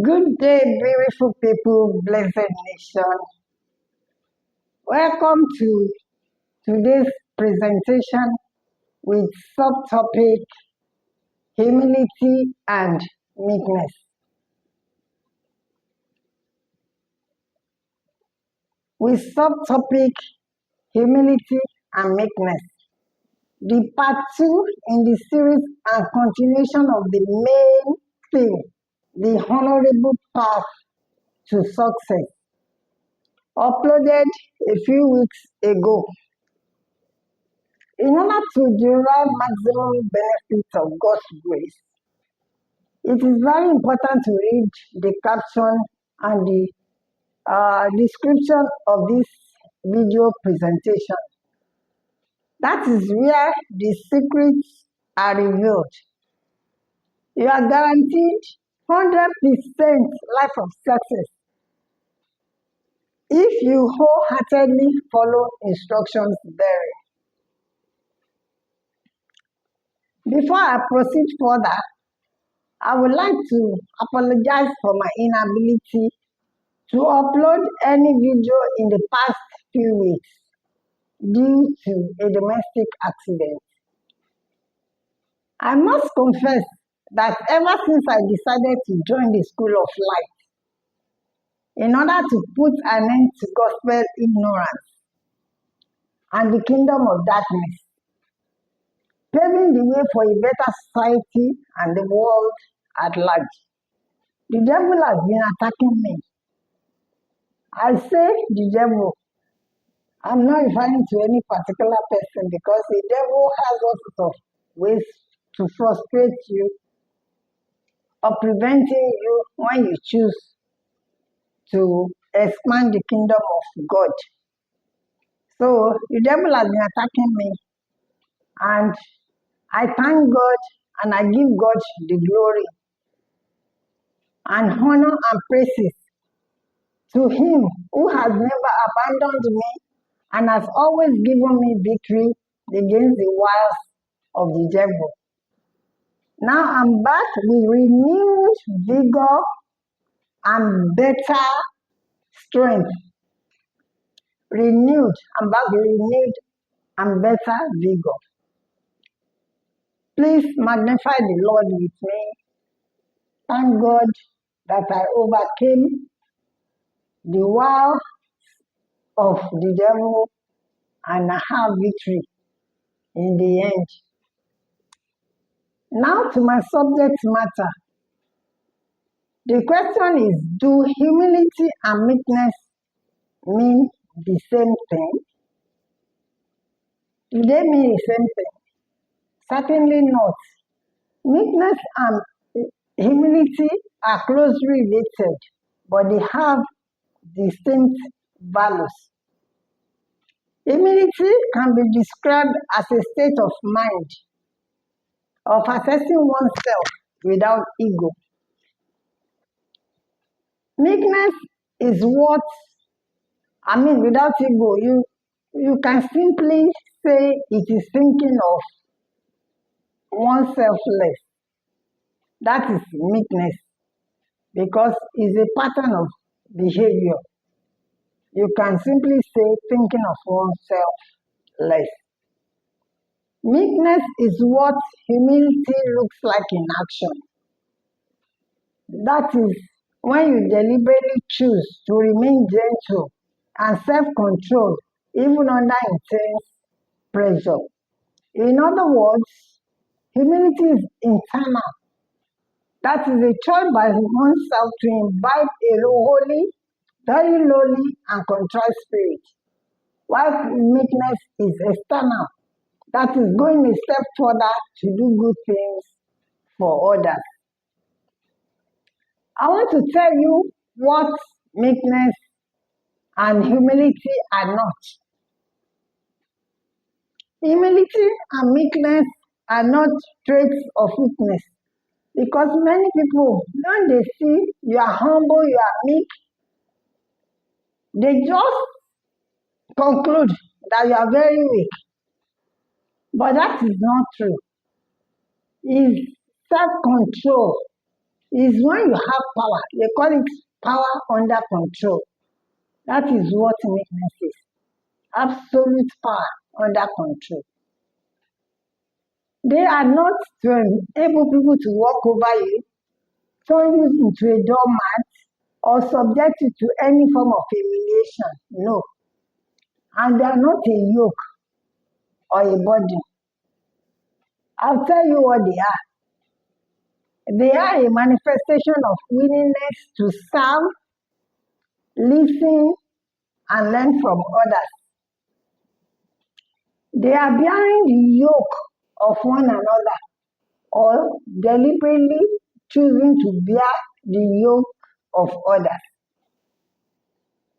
Good day, beautiful people, blessed nation. Welcome to today's presentation with subtopic Humility and Meekness. With subtopic Humility and Meekness, the part 2 in the series and continuation of the main theme, the honorable path to success, uploaded a few weeks ago. In order to derive maximum benefits of God's grace, it is very important to read the caption and the description of this video presentation. That is where the secrets are revealed. You are guaranteed 100% life of success if you wholeheartedly follow instructions therein. Before I proceed further, I would like to apologize for my inability to upload any video in the past few weeks due to a domestic accident. I must confess that ever since I decided to join the School of Light, in order to put an end to gospel ignorance and the kingdom of darkness, paving the way for a better society and the world at large, the devil has been attacking me. I say the devil. I'm not referring to any particular person because the devil has all sorts of ways to frustrate you or preventing you when you choose to expand the kingdom of God. So the devil has been attacking me, and I thank God and I give God the glory and honor and praises to Him who has never abandoned me and has always given me victory against the wiles of the devil. Now I'm back with renewed vigor and better strength. I'm back with renewed and better vigor. Please magnify the Lord with me. Thank God that I overcame the wiles of the devil and I have victory in the end. Now to my subject matter. The question is, do humility and meekness mean the same thing? Do they mean the same thing? Certainly not. Meekness and humility are closely related, but they have distinct values. Humility can be described as a state of mind of assessing oneself without ego. Meekness is without ego, you can simply say it is thinking of oneself less. That is meekness, because it's a pattern of behavior. You can simply say thinking of oneself less. Meekness is what humility looks like in action. That is when you deliberately choose to remain gentle and self-controlled even under intense pressure. In other words, humility is internal. That is a choice by oneself to imbibe a holy, very lowly and contrite spirit, while meekness is external. That is going a step further to do good things for others. I want to tell you what meekness and humility are not. Humility and meekness are not traits of weakness, because many people, when they see you are humble, you are meek, they just conclude that you are very weak. But that is not true. It's self-control. is when you have power. They call it power under control. That is what meekness is. Absolute power under control. They are not to enable people to walk over you, turn you into a doormat, or subject you to any form of humiliation. No. And they are not a yoke or a burden. I'll tell you what they are. They are a manifestation of willingness to serve, listen, and learn from others. They are bearing the yoke of one another, or deliberately choosing to bear the yoke of others.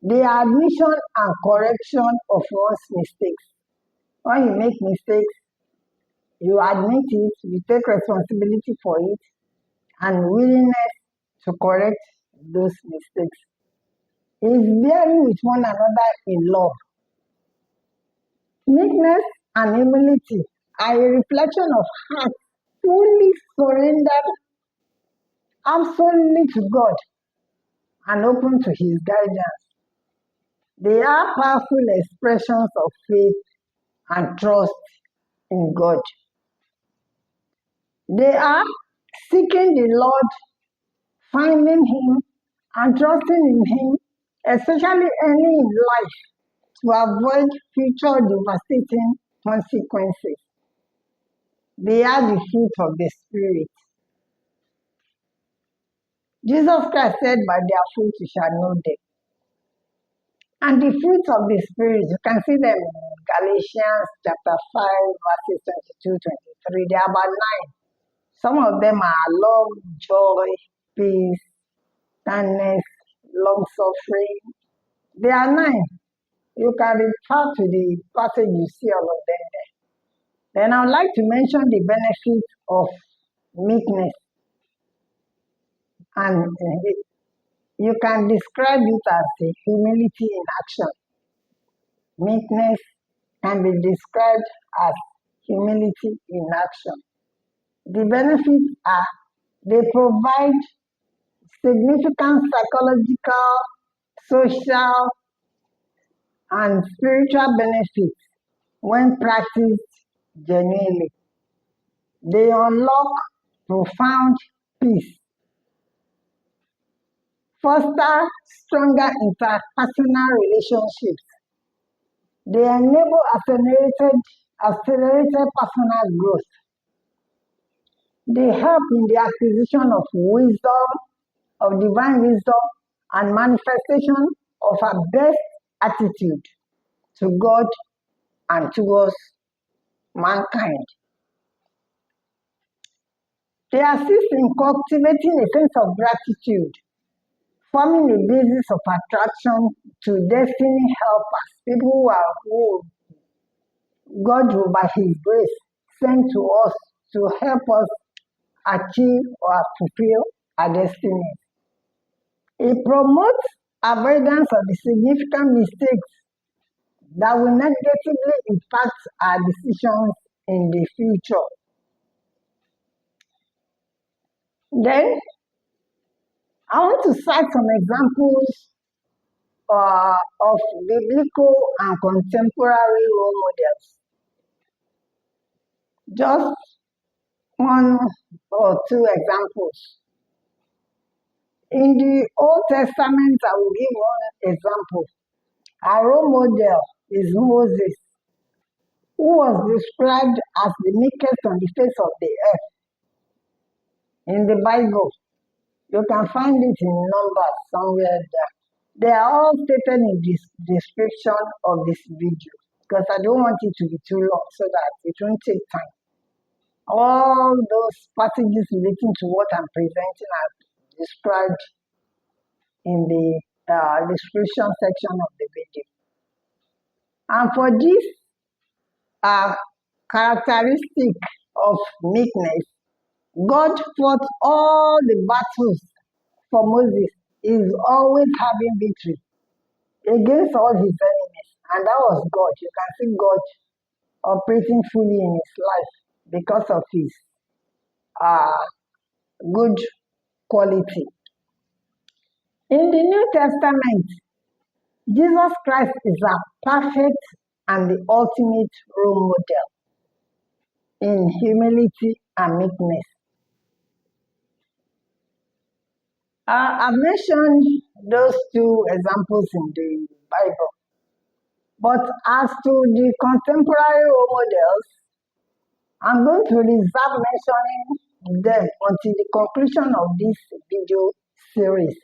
They are admission and correction of one's mistakes. When you make mistakes, you admit it, you take responsibility for it, and willingness to correct those mistakes. Is bearing with one another in love. Meekness and humility are a reflection of hearts fully surrendered absolutely to God and open to His guidance. They are powerful expressions of faith and trust in God. They are seeking the Lord, finding Him, and trusting in Him, especially early in life, to avoid future devastating consequences. They are the fruit of the Spirit. Jesus Christ said, by their fruit you shall know them. And the fruits of the Spirit, you can see them in Galatians chapter 5, verses 22, 23. There are about 9. Some of them are love, joy, peace, kindness, long-suffering. There are 9. You can refer to the passage, you see all of them there. Then I would like to mention the benefit of meekness. And you can describe it as the humility in action. Meekness can be described as humility in action. The benefits are they provide significant psychological, social, and spiritual benefits when practiced genuinely. They unlock profound peace, foster stronger interpersonal relationships. They enable accelerated personal growth. They help in the acquisition of wisdom, of divine wisdom, and manifestation of our best attitude to God and towards mankind. They assist in cultivating a sense of gratitude, forming a basis of attraction to destiny helpers, people who God will, by His grace, send to us to help us achieve or fulfill our destinies. It promotes avoidance of the significant mistakes that will negatively impact our decisions in the future. Then, I want to cite some examples of biblical and contemporary role models. Just 1 or 2 examples. In the Old Testament, I will give one example. Our role model is Moses, who was described as the meekest on the face of the earth. In the Bible, you can find it in Numbers somewhere there. They are all stated in this description of this video, because I don't want it to be too long so that it won't take time. All those passages relating to what I'm presenting are described in the description section of the video. And for this characteristic of meekness, God fought all the battles for Moses. He is always having victory against all his enemies. And that was God. You can see God operating fully in his life because of his good quality. In the New Testament, Jesus Christ is our perfect and the ultimate role model in humility and meekness. I've mentioned those two examples in the Bible, but as to the contemporary role models, I'm going to reserve mentioning them until the conclusion of this video series.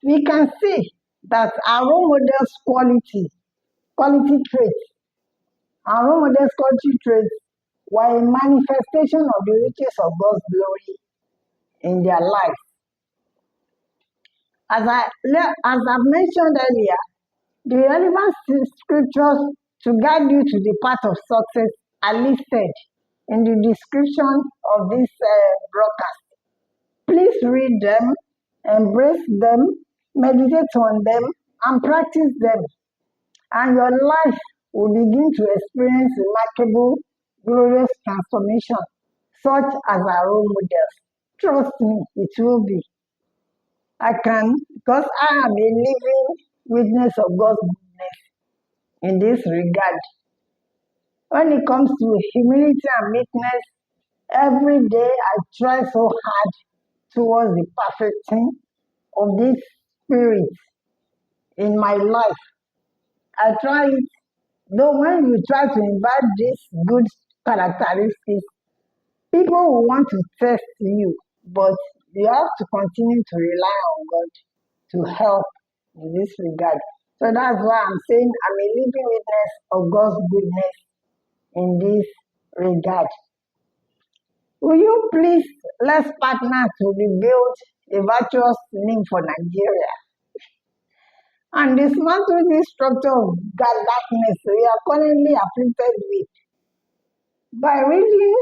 We can see that our role models' quality traits, our role models' quality traits were a manifestation of the riches of God's glory in their lives. As I've mentioned earlier, the relevant scriptures to guide you to the path of success are listed in the description of this broadcast. Please read them, embrace them, meditate on them, and practice them, and your life will begin to experience remarkable, glorious transformation, such as our role models. Trust me, it will be. I can, because I am a living witness of God's goodness in this regard. When it comes to humility and meekness, every day I try so hard towards the perfecting of this spirit in my life. I try it, though when you try to invite these good characteristics, people will want to test you, but you have to continue to rely on God to help in this regard. So that's why I'm saying I'm a living witness of God's goodness in this regard. Will you please, let's partner to rebuild a virtuous name for Nigeria and dismantle this structure of darkness we are currently afflicted with by reading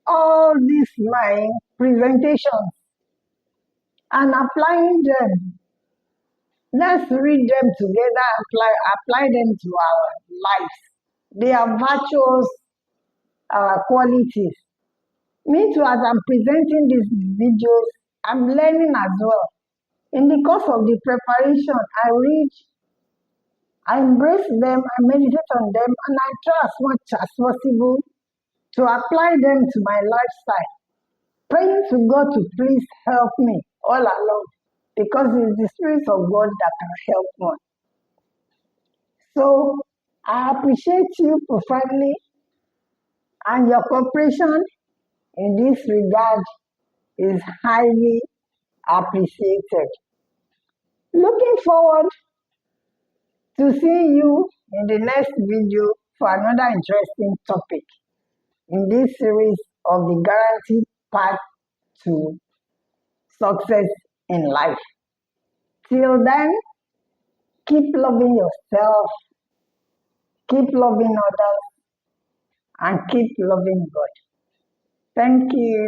all these my presentations and applying them. Let's read them together and apply them to our lives. They are virtuous qualities. Me too, as I'm presenting these videos, I'm learning as well. In the course of the preparation, I embrace them, I meditate on them, and I try as much as possible to apply them to my lifestyle. Praying to God to please help me all along, because it's the Spirit of God that can help one. So I appreciate you profoundly, and your cooperation in this regard is highly appreciated. Looking forward to seeing you in the next video for another interesting topic in this series of the guaranteed path to success in life. Till then, keep loving yourself, keep loving others, and keep loving God. Thank you.